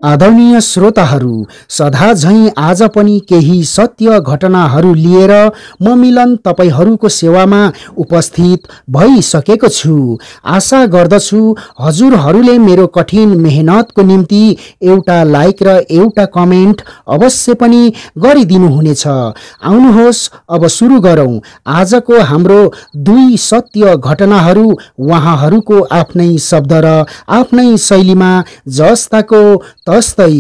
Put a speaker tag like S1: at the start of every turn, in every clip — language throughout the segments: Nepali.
S1: आदरणीय श्रोताहरू, सदा झैं आज पनि केही सत्य घटनाहरू लिएर म मिलन तपाईहरूको सेवामा उपस्थित भइसकेको छु। आशा गर्दछु हजुरहरूले मेरो कठिन मेहनतको निम्ति एउटा लाइक र एउटा कमेन्ट अवश्य पनि गरिदिनुहुनेछ। आउनुहोस् अब सुरु गरौँ आजको हाम्रो दुई सत्य घटनाहरू उहाँहरूको आफ्नै शब्द र आफ्नै शैलीमा जस्ताको तस्तै।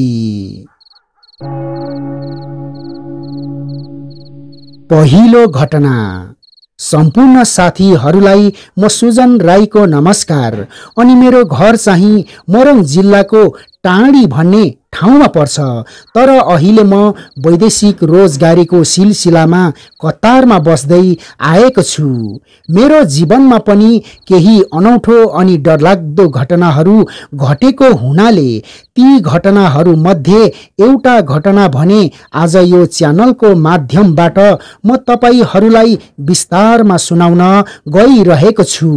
S1: पहिलो घटना। सम्पूर्ण साथीहरूलाई म सुजन राईको नमस्कार। अनि मेरो घर चाहिँ मोरङ जिल्लाको टाँडी भन्ने ठाउँमा पर्छ। तर अहिले म वैदेशिक रोजगारीको सिलसिलामा कतारमा बस्दै आएको छु। मेरो जीवनमा पनि केही अनौठो अनि डरलाग्दो घटनाहरू घटेको हुनाले ती घटनाहरू मध्ये एउटा घटना भने आज यो च्यानलको माध्यमबाट म तपाईहरूलाई विस्तारमा सुनाउन गइरहेको छु।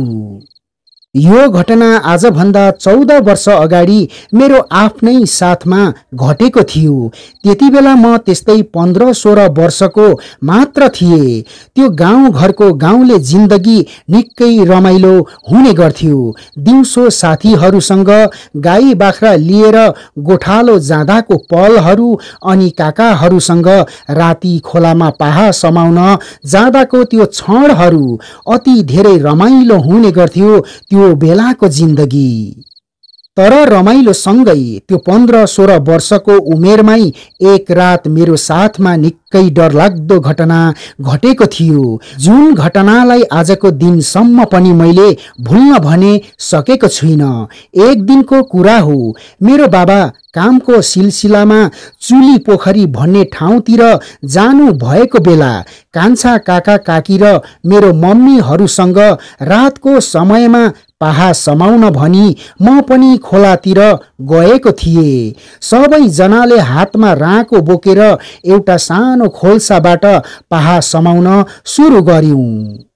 S1: यो घटना आजभन्दा 14 वर्ष अगाडि मेरो आफ्नै साथमा घटेको थियो। त्यति बेला म त्यस्तै 15-16 वर्षको मात्र थिए। त्यो गाउँ घरको गाउँले जिन्दगी निकै रमाइलो हुने गर्थ्यो। दिउँसो साथीहरूसँग गाई बाख्रा लिएर गोठालो जाँदाको पलहरू अनि काकाहरूसँग राति खोलामा पाहा समाउन जाँदाको त्यो क्षणहरू अति धेरै रमाइलो हुने गर्थ्यो त्यो बेलाको जिन्दगी। तर रमाइलो सँगै त्यो 15-16 वर्षको उमेरमै एक रात मेरो साथमा निकै डरलाग्दो घटना घटेको थियो। जुन घटनालाई आजको दिनसम्म पनि मैले भुल्न भने सकेको छुइनँ। एक दिनको कुरा हो, मेरो बाबा कामको सिलसिलामा चुली पोखरी भन्ने ठाउँतिर जानु भएको बेला कान्छा काका काकी र मेरो मम्मीहरूसँग रातको समयमा पाहा समाउन भनी म पनि खोलातिर गएको थिएँ। सबैजनाले हातमा राँको बोकेर एउटा सानो खोल्साबाट पाहा समाउन सुरु गर्यौं।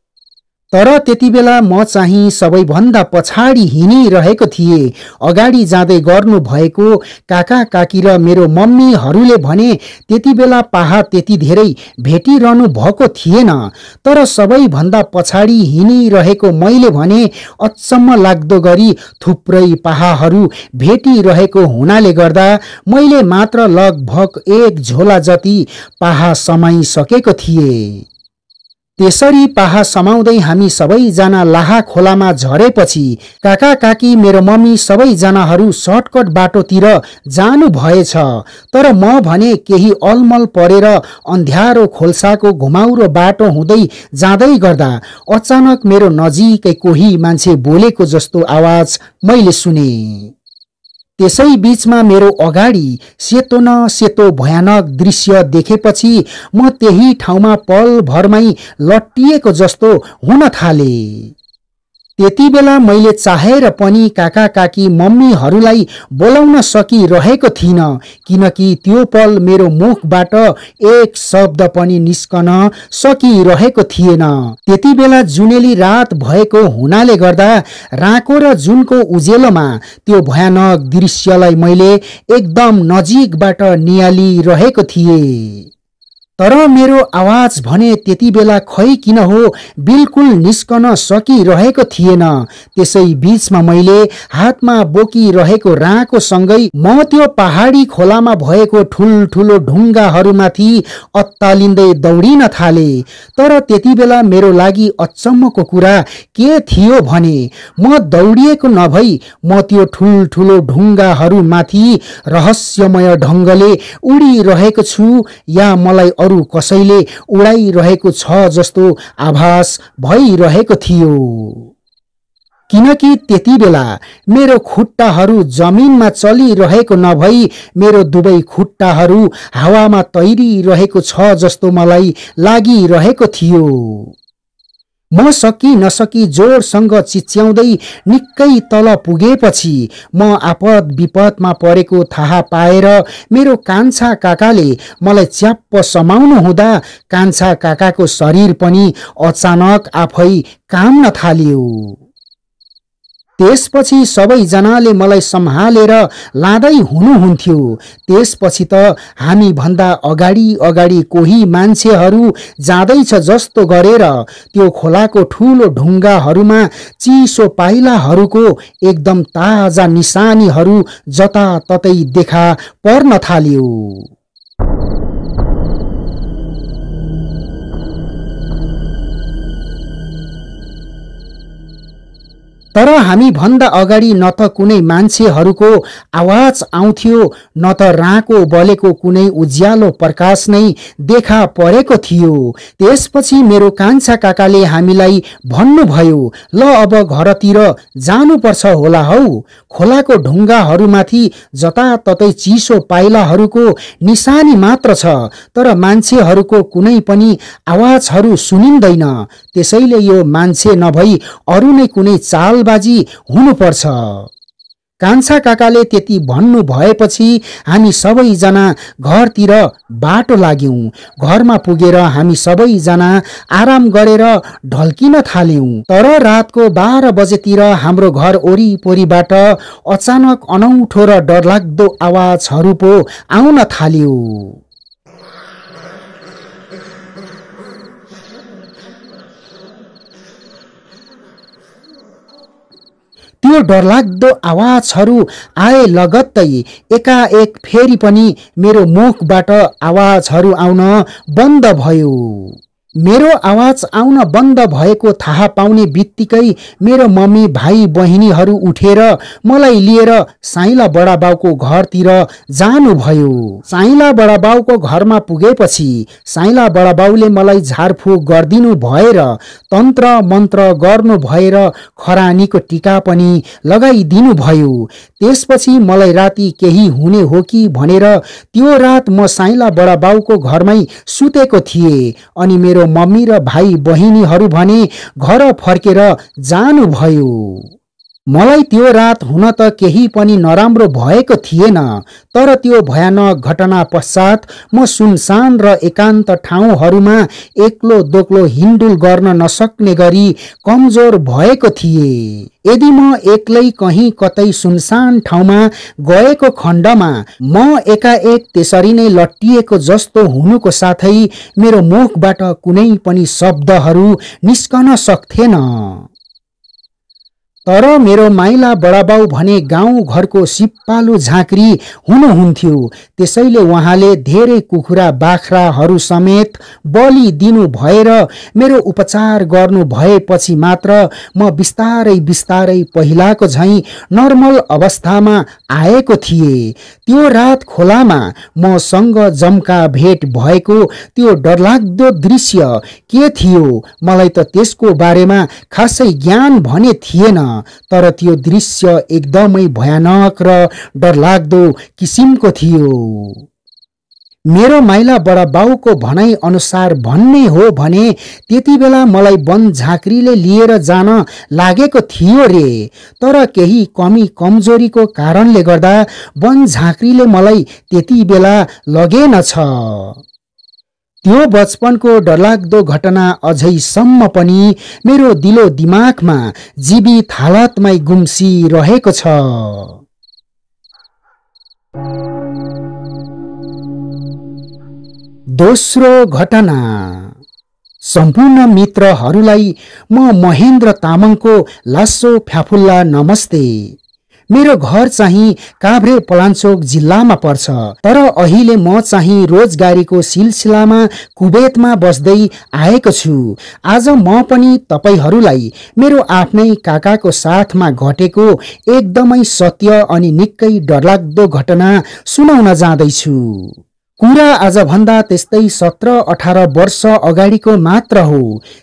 S1: तर त्यति बेला म चाहिँ सबैभन्दा पछाडि हिँडिरहेको थिएँ। अगाडि जाँदै गर्नु भएको काका काकी र मेरो मम्मीहरूले भने त्यति बेला पाहा त्यति धेरै भेटिरहनु भएको थिएन। तर सबैभन्दा पछाडि हिँडिरहेको मैले भने अचम्म लाग्दो गरी थुप्रै पाहाहरू भेटिरहेको हुनाले गर्दा मैले मात्र लगभग 1 झोला जति पाहा समाइसकेको थिएँ। त्यसरी पाहा समाउँदै हामी सबैजना लाहा खोलामा झरेपछि काका काकी मेरो मम्मी सबैजनाहरू सर्टकट बाटोतिर जानु भएछ। तर म भने केही अलमल परेर अन्ध्यारो खोल्साको घुमाउरो बाटो हुँदै जाँदै गर्दा अचानक मेरो नजिकै कोही मान्छे बोलेको जस्तो आवाज मैले सुने। त्यसै बीचमा मेरो अगाडि सेतो न सेतो भयानक दृश्य देखेपछि म त्यही ठाउँमा पल भरमै लट्टिएको जस्तो हुन थाले। त्यति बेला मैले चाहेर पनि काका काकी मम्मीहरूलाई बोलाउन सकिरहेको थिइनँ, किनकि त्यो पल मेरो मुखबाट एक शब्द पनि निस्कन सकिरहेको थिएन। त्यति बेला जुनेली रात भएको हुनाले गर्दा राँको र जुनको उजेलोमा त्यो भयानक दृश्यलाई मैले एकदम नजिकबाट नियालिरहेको थिएँ। तर मेरो आवाज भने त्यति बेला खै किन हो बिल्कुल निस्कन सकिरहेको थिएन। त्यसै बीचमा मैले हातमा बोकिरहेको राँको सँगै म त्यो पहाडी खोलामा भएको ठुल्ठुलो ढुङ्गाहरूमाथि अत्तालिँदै दौडिन थाले। तर त्यति बेला मेरो लागि अचम्मको कुरा के थियो भने म दौडिएको नभई म त्यो ठुल्ठुलो ढुङ्गाहरूमाथि रहस्यमय ढङ्गले उडिरहेको छु या मलाई अरु कसैले उडाइरहेको छ जस्तो आभास भइरहेको थियो। किनकि त्यति बेला मेरो खुट्टाहरू जमिनमा चलिरहेको नभई मेरो दुवै खुट्टाहरू हावामा तैरिरहेको छ जस्तो मलाई लागिरहेको थियो। म सकी नसकी जोडसँग चिच्याउँदै निकै तल पुगेपछि म आपद विपदमा परेको थाहा पाएर मेरो कान्छा काकाले मलाई च्याप्प समाउनु हुँदा कान्छा काकाको शरीर पनि अचानक आफै काम्न थाल्यो। त्यसपछि सबैजनाले मलाई सम्हालेर लाँदै हुनुहुन्थ्यो। त्यसपछि त हामी भन्दा अगाडि अगाडि कोही मान्छेहरू जाँदैछ जस्तो गरेर त्यो खोलाको ठूलो ढुङ्गाहरूमा चिसो पाइलाहरूको एकदम ताजा निशानीहरू जताततै देखा पर्न थाल्यो। तर हामी भन्दा अगाडि न त कुनै मान्छेहरूको आवाज आउँथ्यो न त राँको बलेको कुनै उज्यालो प्रकाश नै देखा परेको थियो। त्यसपछि मेरो कान्छा काकाले हामीलाई भन्नुभयो, ल अब घरतिर जानुपर्छ होला हौ। खोलाको ढुङ्गाहरूमाथि जताततै चिसो पाइलाहरूको निशानी मात्र छ, तर मान्छेहरूको कुनै पनि आवाजहरू सुनिँदैन। त्यसैले यो मान्छे नभई अरू नै कुनै चालबाजी हुनुपर्छ। कान्छा काकाले त्यति भन्नु भएपछि हामी सबैजना घरतिर बाटो लाग्यौं। घरमा पुगेर हामी सबैजना आराम गरेर ढल्किन थाल्यौं। तर रातको 12 बजेतिर हाम्रो घर वरिपरिबाट अचानक अनौठो र डरलाग्दो आवाजहरू पो आउन थाल्यो। त्यो डरलाग्दो आवाजहरू आए लगत्तै एकाएक फेरि पनि मेरो मुखबाट आवाजहरू आउन बन्द भयो। मेरो आवाज आउन बन्द भएको थाहा पाउने बित्तिकै मेरो मम्मी भाइ बहिनीहरू उठेर मलाई लिएर साइला बडाबाउको घरतिर जानुभयो। साइला बडाबाउको घरमा पुगेपछि साइला बडाबाउले मलाई झारफुक गरिदिनु भएर तन्त्र मन्त्र गर्नु भएर खरानीको टीका पनि लगाइदिनु भयो। त्यसपछि मलाई राति केही हुने हो कि भनेर त्यो रात म साइला बडाबाउको घरमै सुतेको थिएँ। अनि मेरो मम्मी र भाइ बहिनीहरू भने घर फर्केर जानुभयो। मलाई त्यो रात हुन त केही पनि नराम्रो भएको थिएन, तर त्यो भयानक घटना पश्चात म सुनसान र एकान्त ठाउँहरूमा एक्लो दोक्लो हिँडुल गर्न नसक्ने गरी कमजोर भएको थिएँ। यदि म एक्लै कहीँ कतै सुनसान ठाउँमा गएको खण्डमा म एकाएक त्यसरी नै लट्टिएको जस्तो हुनुको साथै मेरो मुखबाट कुनै पनि शब्दहरू निस्कन सक्थेन। तर मेरो माइला बडाबाउ भने गाउँ घरको सिपालु झाँक्री हुनुहुन्थ्यो। त्यसैले उहाँले धेरै कुखुरा बाख्राहरू समेत बलि दिनु भएर मेरो उपचार गर्नु भएपछि मात्र म बिस्तारै बिस्तारै पहिलाको झैँ नर्मल अवस्थामा आएको थिएँ। त्यो रात खोलामा मसँग जम्का भेट भएको त्यो डरलाग्दो दृश्य के थियो, मलाई त त्यसको बारेमा खासै ज्ञान भने थिएन, तर त्यो दृश्य एकदमै भयानक र डरलाग्दो किसिमको थियो। मेरो माइला बडाबाउको भनाइ अनुसार भन्ने हो भने त्यति बेला मलाई वन झाँक्रीले लिएर जान लागेको थियो रे, तर केही कमी कमजोरीको कारणले गर्दा वन झाँक्रीले मलाई त्यति बेला लगेनछ। त्यो बचपनको डरलाग्दो घटना अझैसम्म पनि मेरो दिलो दिमागमा जीवित हालतमै गुम्सिरहेको छ। दोस्रो घटना। सम्पूर्ण मित्रहरूलाई म महेन्द्र तामाङको लासो फ्याफुल्ला नमस्ते। मेरो घर चाहिँ काभ्रे पलाञ्चोक जिल्लामा पर्छ, तर अहिले म चाहिँ रोजगारीको सिलसिलामा कुवेतमा बस्दै आएको छु। आज म पनि तपाईहरूलाई मेरो आफ्नै काकाको साथमा घटेको एकदमै सत्य अनि निकै डरलाग्दो घटना सुनाउन जाँदैछु। कुरा आजभन्दा त्यस्तै 17-18 वर्ष अगाडिको मात्र हो।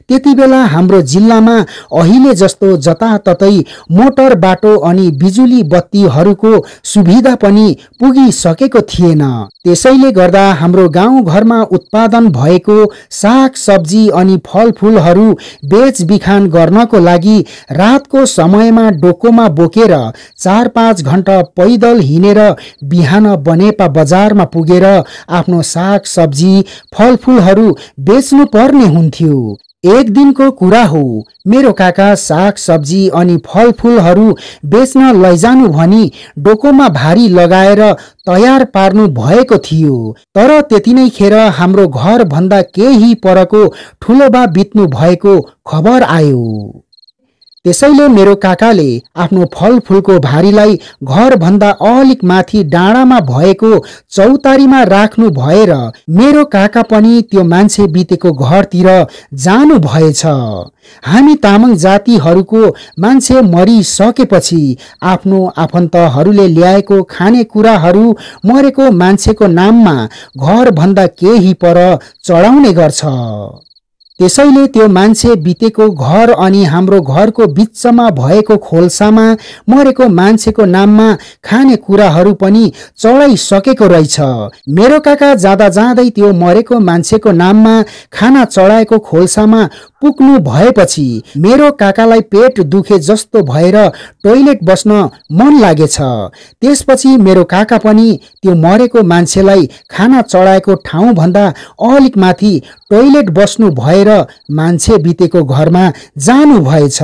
S1: त्यति बेला हाम्रो जिल्लामा अहिले जस्तो जताततै मोटर बाटो अनि बिजुली बत्तीहरूको सुविधा पनि पुगिसकेको थिएन। त्यसैले गर्दा हाम्रो गाउँ घरमा उत्पादन भएको साग सब्जी अनि फलफुलहरू बेचबिखान गर्नको लागि रातको समयमा डोकोमा बोकेर 4-5 घण्टा पैदल हिँडेर बिहान बनेपा बजारमा पुगेर आफ्नो साग सब्जी फलफुलहरू बेच्नु पर्ने हुन्थ्यो। एक दिनको कुरा हो, मेरो काका साग सब्जी अनि फलफूलहरू बेच्न लैजानु भनी डोकोमा भारी लगाएर तयार पार्नु भएको थियो। तर त्यति नै खेर हाम्रो घर भन्दा केही परको ठुलो बा बित्नु भएको खबर आयो। त्यसैले मेरो काकाले आफ्नो फलफूलको भारीलाई घर भन्दा अलिक माथि डाँडामा भएको चौतारीमा राख्नु भएर मेरो काका पनि त्यो मान्छे बितेको घरतिर जानु भएछ। हामी तामाङ जातिहरूको मान्छे मरिसकेपछि आफ्नो आफन्तहरूले ल्याएको खानेकुराहरू मरेको मान्छेको नाममा घर भन्दा केही पर चढाउने गर्छ। त्यसैले त्यो मान्छे बितेको घर अनि हाम्रो घरको बिचमा भएको खोल्सामा मरेको मान्छेको नाममा खाने कुराहरू पनि चढाइसकेको रहेछ। मेरो काका जाँदा जाँदै त्यो मरेको मान्छेको नाममा खाना चढाएको खोल्सामा पुग्नु भएपछि मेरो काकालाई पेट दुखे जस्तो भएर टोइलेट बस्न मन लागेछ। त्यसपछि मेरो काका पनि त्यो मरेको मान्छेलाई खाना चढाएको ठाउँ भन्दा अलिक माथि टोइलेट बस्नु भएर मान्छे बितेको घरमा जानु भएछ।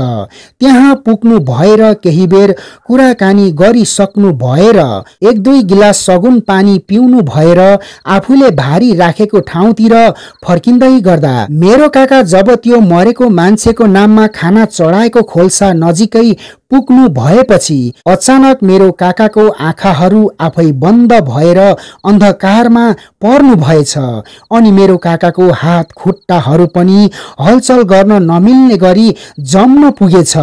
S1: त्यहाँ पुग्नु भएर केही बेर कुराकानी गरिसक्नु भएर एक दुई गिलास सगुन पानी पिउनु भएर आफूले भारी राखेको ठाउँतिर फर्किँदै गर्दा मेरो काका जब त्यो मरेको मान्छेको नाममा खाना चढाएको खोल्सा नजिकै पुग्नु भएपछि अचानक मेरो काकाको आँखाहरू आफै बन्द भएर अन्धकारमा पर्नु भएछ अनि मेरो काकाको हात खुट्टाहरू पनि हलचल गर्न नमिल्ने गरी जम्न पुगेछ।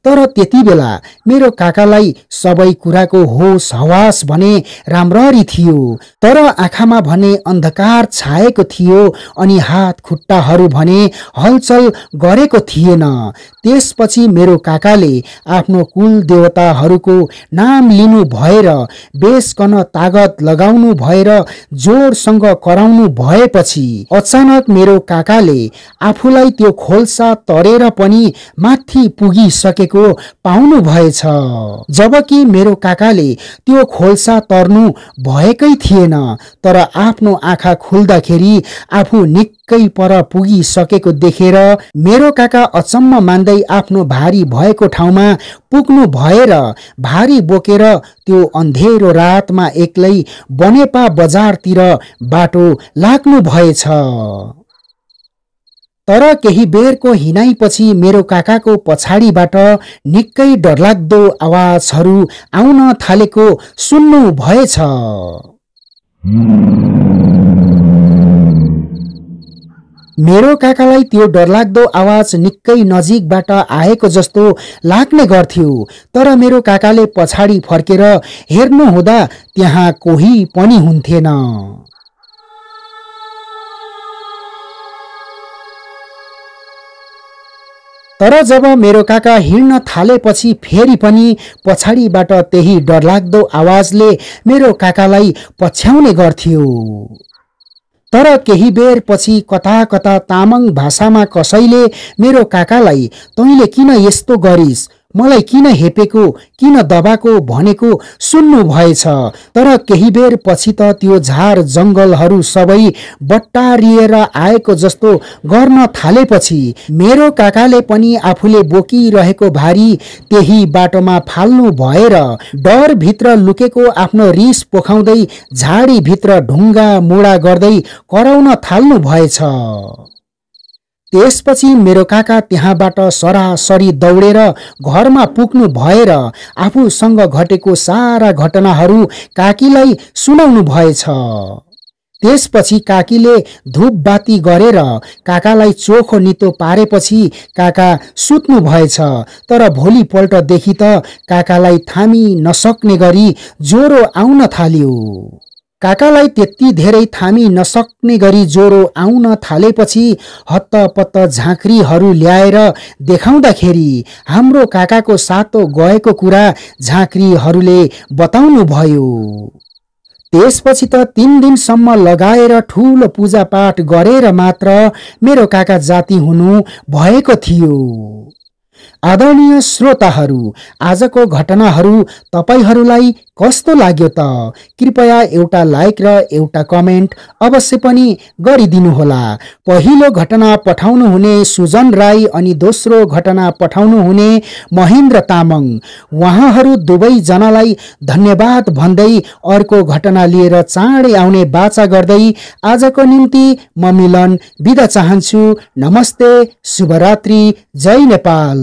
S1: तर त्यति बेला मेरो काकालाई सबै कुराको होस हवास भने राम्ररी थियो, तर आँखामा भने अन्धकार छाएको थियो अनि हात खुट्टाहरू भने हलचल गरेको थिएन। त्यसपछि मेरो काकाले आफ्नो कुल देवताहरूको नाम लिनु भएर बेसकन तागत लगाउनु भएर जोडसँग कराउनु भएपछि अचानक मेरो काकाले आफूलाई त्यो खोल्सा तरेर पनि माथि पुगिसकेको पाउनु भएछ। जबकि मेरो काकाले त्यो खोल्सा तर्नु भएकै थिएन, तर आफ्नो आँखा खुल्दाखेरि आफू निकै पर पुगिसकेको देखेर मेरो काका अचम्म मान्दै आफ्नो भारी भएको ठाउँमा पुग्नु भएर भारी बोकेर त्यो अन्धेरो रातमा एक्लै बनेपा बजारतिर बाटो लाग्नु भएछ। तर केही बेरको हिँडाइपछि मेरो काकाको पछाडिबाट निकै डरलाग्दो आवाजहरू आउन थालेको सुन्नु भएछ। मेरो काकालाई त्यो डरलाग्दो आवाज निकै नजिकबाट आएको जस्तो लाग्ने गर्थ्यो, तर मेरो काकाले पछाडि फर्केर हेर्नुहुँदा त्यहाँ कोही पनि हुन्थेन। तर जब मेरो काका हिँड्न थालेपछि फेरि पनि पछाडिबाट त्यही डरलाग्दो आवाजले मेरो काकालाई पछ्याउने गर्थ्यो। तर केही बेर पछि कता कता तामाङ भाषामा कसैले मेरो काकालाई तैँले किन यस्तो गरिस्, मलाई किन हेपेको, किन दबाको भनेको सुन्नु भएछ। तर केही बेर पछि त त्यो झार जङ्गलहरू सबै बट्टारिएर आएको जस्तो गर्न थालेपछि मेरो काकाले पनि आफूले बोकिरहेको भारी त्यही बाटोमा फाल्नु भएर डर भित्र लुकेको आफ्नो रिस पोखाउँदै झाडी भित्र ढुङ्गा मुडा गर्दै कराउन थाल्नु भएछ। त्यसपछि मेरो काका त्यहाँबाट सरासरी दौडेर घरमा पुग्नु भएर आफूसँग घटेको सारा घटनाहरू काकीलाई सुनाउनु भएछ। त्यसपछि काकीले धूप बाती गरेर काकालाई चोखो नितो पारेपछि काका सुत्नु भएछ। तर भोलिपल्टदेखि त काकालाई थामी नसक्ने गरी ज्वरो आउन थाल्यो। काकालाई त्यति धेरै थामी नसक्ने गरी ज्वरो आउन थालेपछि हत्तपत्त झाँक्रीहरू ल्याएर देखाउँदाखेरि हाम्रो काकाको सातो गएको कुरा झाँक्रीहरूले बताउनु भयो। त्यसपछि त 3 दिनसम्म लगाएर ठुलो पूजापाठ गरेर मात्र मेरो काका जाति हुनु भएको थियो। आदरणीय श्रोताहरू, आजको घटनाहरू तपाईहरूलाई कस्तो लाग्यो त? कृपया एउटा लाइक र एउटा कमेन्ट अवश्य पनि गरिदिनुहोला। पहिलो घटना पठाउनु हुने सुजन राई अनि दोस्रो घटना पठाउनु हुने महेन्द्र तामाङ, उहाँहरू दुवैजनालाई धन्यवाद भन्दै अर्को घटना लिएर चाँडै आउने बाचा गर्दै आजको निम्ति म मिलन बिदा चाहन्छु। नमस्ते, शुभरात्रि, जय नेपाल।